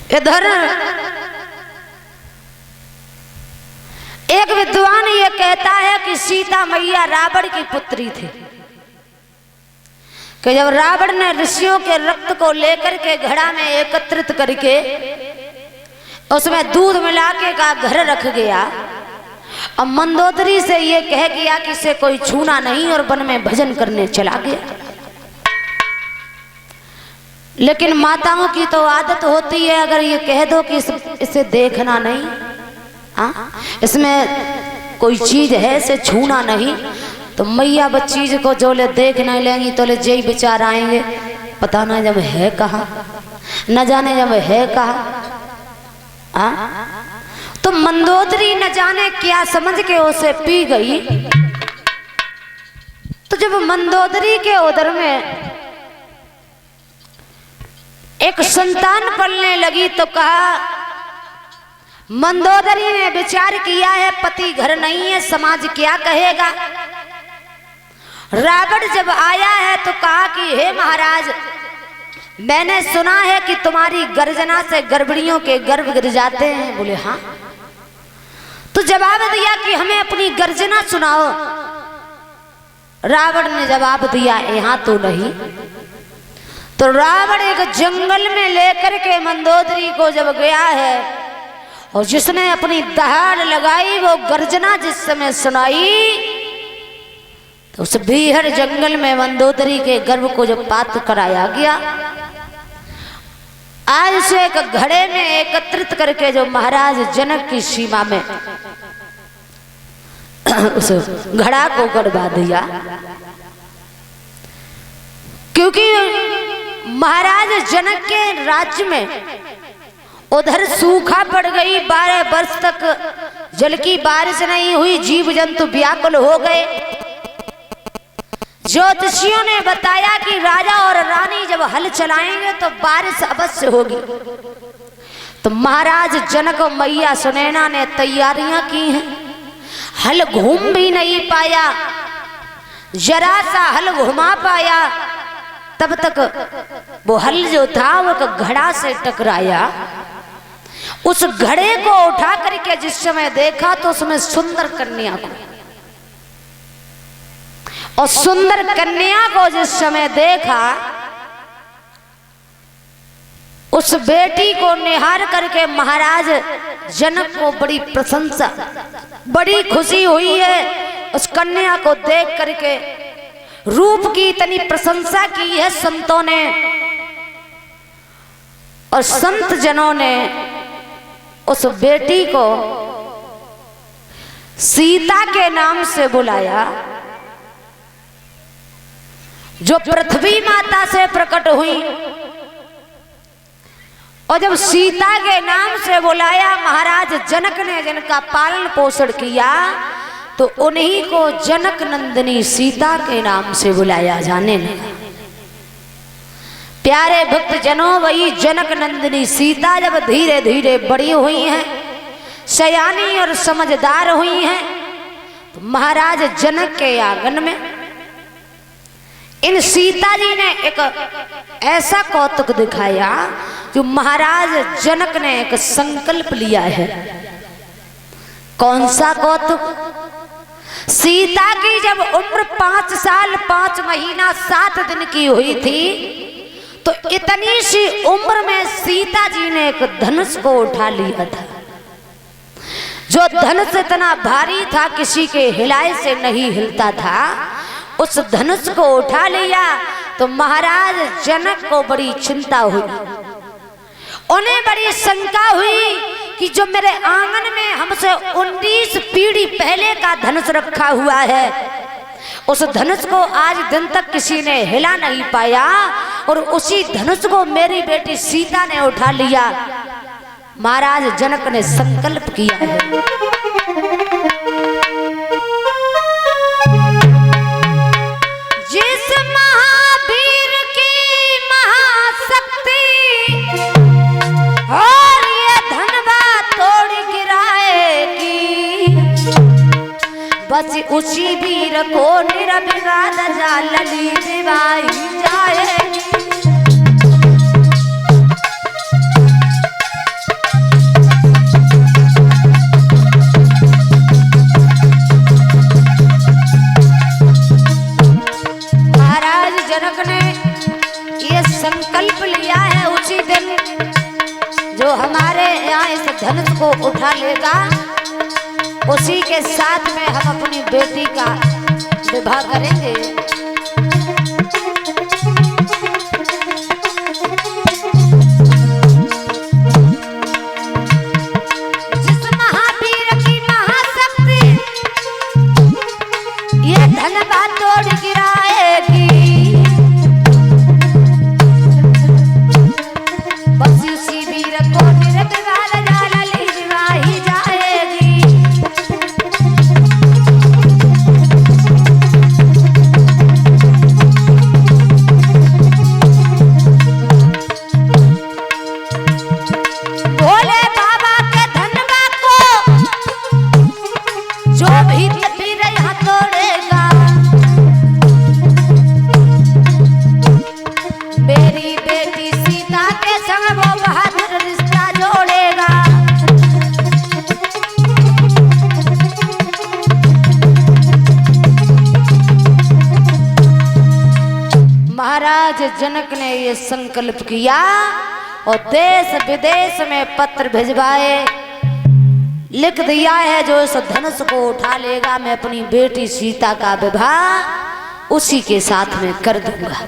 इधर एक विद्वान ये कहता है कि सीता मैया रावण की पुत्री थी कि जब रावण ने ऋषियों के रक्त को लेकर के घड़ा में एकत्रित करके उसमें दूध मिला के का घर रख गया और मंदोदरी से ये कह गया कि इसे कोई छूना नहीं और वन में भजन करने चला गया। लेकिन माताओं की तो आदत होती है, अगर ये कह दो कि इसे देखना नहीं, इसमें कोई चीज है इसे छूना नहीं, तो मैया बस चीज को जो ले देख नहीं लेंगी तो ले जय विचार आएंगे, पता ना जब है कहाँ, न जाने जब है कहाँ। तो मंदोदरी न जाने क्या समझ के उसे पी गई। तो जब मंदोदरी के उदर में एक संतान पलने लगी तो कहा, मंदोदरी ने विचार किया है पति घर नहीं है, समाज क्या कहेगा। रावण जब आया है तो कहा कि हे महाराज, मैंने सुना है कि तुम्हारी गर्जना से गर्भणियों के गर्भ गिर जाते हैं। बोले हाँ। तो जवाब दिया कि हमें अपनी गर्जना सुनाओ। रावण ने जवाब दिया यहाँ तो नहीं। तो रावण एक जंगल में लेकर के मंदोदरी को जब गया है और जिसने अपनी दहाड़ लगाई, वो गर्जना जिस समय सुनाई, तो उस बीहड़ जंगल में मंदोदरी के गर्भ को जब पात कराया गया, आज से एक घड़े में एकत्रित करके जो महाराज जनक की सीमा में उस घड़ा को गड़वा दिया। क्योंकि महाराज जनक के राज्य में उधर सूखा पड़ गई, 12 वर्ष तक जल की बारिश नहीं हुई, जीव जंतु व्याकुल हो गए। ज्योतिषियों ने बताया कि राजा और रानी जब हल चलाएंगे तो बारिश अवश्य होगी। तो महाराज जनक और मैया सुनैना ने तैयारियां की हैं। हल घूम भी नहीं पाया, जरा सा हल घुमा पाया, तब तक वो हल जो था वो घड़ा से टकराया। उस घड़े को उठा करके जिस समय देखा तो उसमें सुंदर कन्या को, और सुंदर कन्या को जिस समय देखा, उस बेटी को निहार करके महाराज जनक को बड़ी प्रशंसा, बड़ी खुशी हुई है। उस कन्या को देख करके रूप की इतनी प्रशंसा की है संतों ने और संत जनों ने। उस बेटी को सीता के नाम से बुलाया, जो पृथ्वी माता से प्रकट हुई। और जब सीता के नाम से बुलाया, महाराज जनक ने जिनका पालन पोषण किया, तो उन्हीं को जनक नंदिनी सीता के नाम से बुलाया जाने लगा। प्यारे भक्त जनों, वही जनक नंदिनी सीता जब धीरे धीरे बड़ी हुई हैं, सयानी और समझदार हुई हैं, तो महाराज जनक के आंगन में इन सीता जी ने एक ऐसा कौतुक दिखाया जो महाराज जनक ने एक संकल्प लिया है। कौन सा कौतुक? सीता की जब उम्र 5 साल 5 महीना 7 दिन की हुई थी, तो इतनी सी उम्र में सीता जी ने एक धनुष को उठा लिया था। जो धनुष इतना भारी था, किसी के हिलाए से नहीं हिलता था, उस धनुष को उठा लिया। तो महाराज जनक को बड़ी चिंता हुई, उन्हें बड़ी शंका हुई कि जो मेरे आंगन में हमसे 19 पीढ़ी पहले का धनुष रखा हुआ है, उस धनुष को आज दिन तक किसी ने हिला नहीं पाया, और उसी धनुष को मेरी बेटी सीता ने उठा लिया। महाराज जनक ने संकल्प किया है, जिस महावीर की महाशक्ति और ये धनवा तोड़ गिराएगी, बस उसी वीर को निरभिवाद जालली दिवाई जाएगी। दिया है उसी दिन जो हमारे यहाँ इस धनुष को उठा लेगा उसी के साथ में हम अपनी बेटी का विवाह करेंगे। जिस महावीर की महाशक्ति ये धनवा तोड़ गिराएगी, बस उसी वीर को निरंकार जालली निभाई जाएगी। भोले बाबा के धनवा को जो भी तकदीर यहाँ तोड़ेगा, मेरी बेटी सीता के संग वो बहादुर रिश्ता जोड़ेगा। महाराज जनक ने ये संकल्प किया और देश विदेश में पत्र भिजवाए, लिख दिया है जो इस धनुष को उठा लेगा मैं अपनी बेटी सीता का विवाह उसी के साथ में कर दूंगा।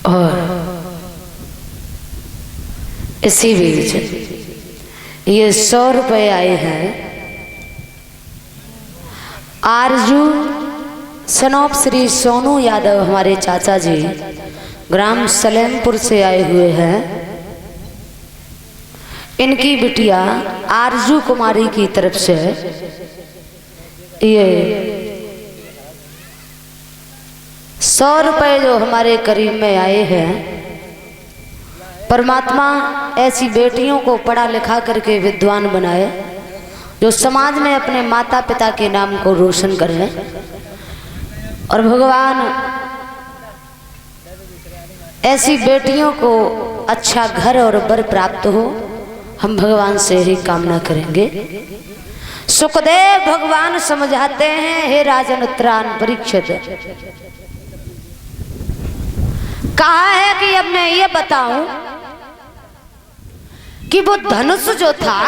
और इसी बीच ये 100 रुपए आए हैं आरजू सनोप श्री सोनू यादव हमारे चाचा जी ग्राम सलेमपुर से आए हुए हैं। इनकी बिटिया आरजू कुमारी की तरफ से ये 100 रुपए जो हमारे करीब में आए हैं, परमात्मा ऐसी बेटियों को पढ़ा लिखा करके विद्वान बनाए जो समाज में अपने माता पिता के नाम को रोशन करें और भगवान ऐसी बेटियों को अच्छा घर और बर प्राप्त हो। हम भगवान से ही कामना करेंगे। सुखदेव भगवान समझाते हैं, हे राजन उत्तरान परीक्षित, कहा है कि अब मैं ये बताऊं कि वो धनुष जो था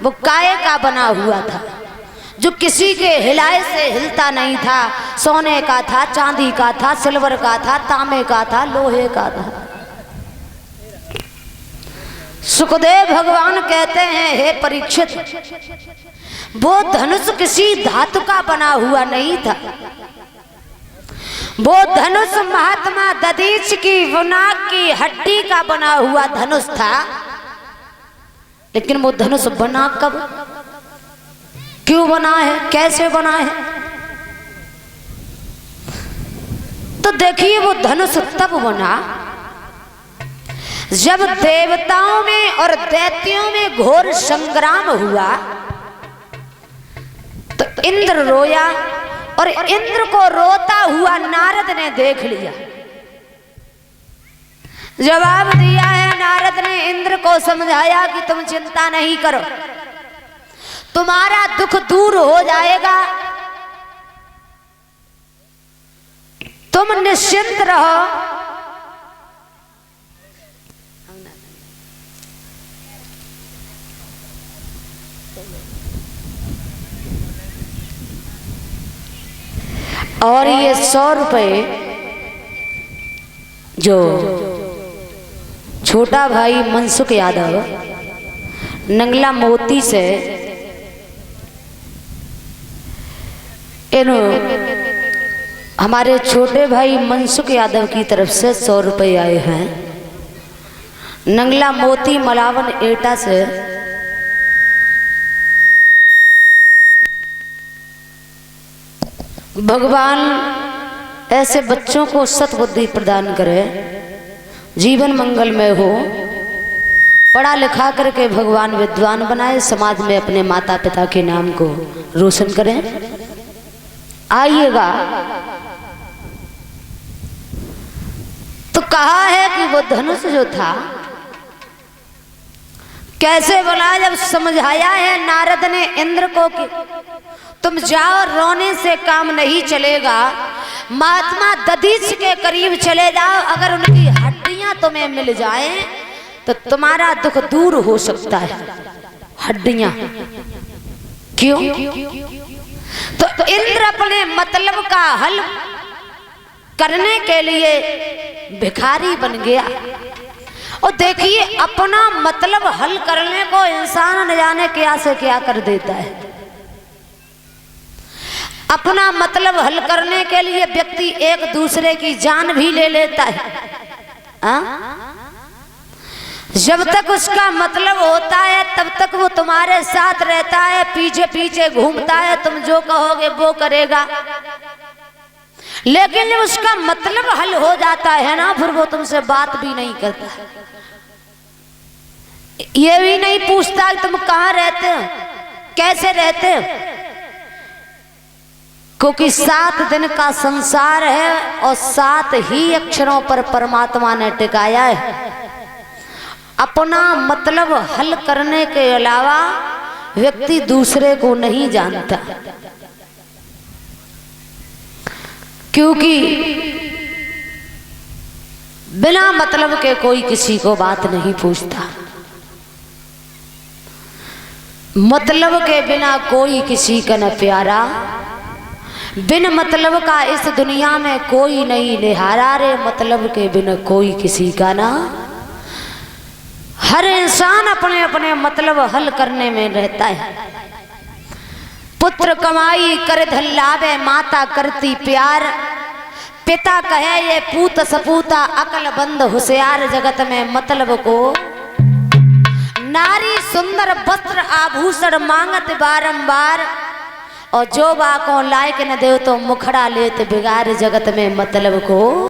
वो काय का बना हुआ था, जो किसी के हिलाए से हिलता नहीं था। सोने का था, चांदी का था, सिल्वर का था, तांबे का था, लोहे का था। सुखदेव भगवान कहते हैं, हे परीक्षित, वो धनुष किसी धातु का बना हुआ नहीं था। वो धनुष महात्मा दधीच की वनाक की हड्डी का बना हुआ धनुष था। लेकिन वो धनुष बना कब, क्यों बना है, कैसे बना है? तो देखिए वो धनुष तब बना जब देवताओं में और दैत्यों में घोर संग्राम हुआ तो इंद्र रोया और इंद्र को रोता हुआ नारद ने देख लिया। जवाब दिया है नारद ने इंद्र को, समझाया कि तुम चिंता नहीं करो, तुम्हारा दुख दूर हो जाएगा, तुम निश्चिंत रहो। और ये 100 रुपए जो छोटा भाई मनसुख यादव नंगला मोती से इन हमारे छोटे भाई मनसुख यादव की तरफ से 100 रुपए आए हैं। नंगला मोती मलावन एटा से भगवान ऐसे बच्चों को सतबुद्धि प्रदान करे जीवन मंगलमय हो, पढ़ा लिखा करके भगवान विद्वान बनाए, समाज में अपने माता पिता के नाम को रोशन करें। आइएगा। तो कहा है कि वो धनुष जो था कैसे बोला, जब समझाया है नारद ने इंद्र को कि तुम जाओ, रोने से काम नहीं चलेगा, महात्मा दधीच के करीब चले जाओ, अगर उनकी हड्डियां तुम्हें मिल जाएं तो तुम्हारा दुख दूर हो सकता है। हड्डियां क्यों? तो इंद्र अपने मतलब का हल करने के लिए भिखारी बन गया। और देखिए, अपना मतलब हल करने को इंसान न जाने क्या से क्या कर देता है। अपना मतलब हल करने के लिए व्यक्ति एक दूसरे की जान भी ले लेता है। जब तक उसका मतलब होता है तब तक वो तुम्हारे साथ रहता है, पीछे पीछे घूमता है, तुम जो कहोगे वो करेगा। लेकिन जब उसका मतलब हल हो जाता है ना, फिर वो तुमसे बात भी नहीं करता, ये भी नहीं पूछता कि तुम कहाँ रहते हो, कैसे रहते हो, क्योंकि 7 दिन का संसार है और 7 ही अक्षरों पर परमात्मा ने टिकाया है। अपना मतलब हल करने के अलावा व्यक्ति दूसरे को नहीं जानता, क्योंकि बिना मतलब के कोई किसी को बात नहीं पूछता। मतलब के बिना कोई किसी का न प्यारा, बिन मतलब का इस दुनिया में कोई नहीं निहारा रे, मतलब के बिना कोई किसी का ना। हर इंसान अपने अपने मतलब हल करने में रहता है। पुत्र कमाई कर धन लावे, माता करती प्यार, पिता कहे ये पूत सपूता, अकल बंद होशियार, जगत में मतलब को नारी सुंदर वस्त्र आभूषण मांगत बारंबार, और जो बाको लायक न दे तो मुखड़ा लेत बिगाड़, जगत में मतलब को।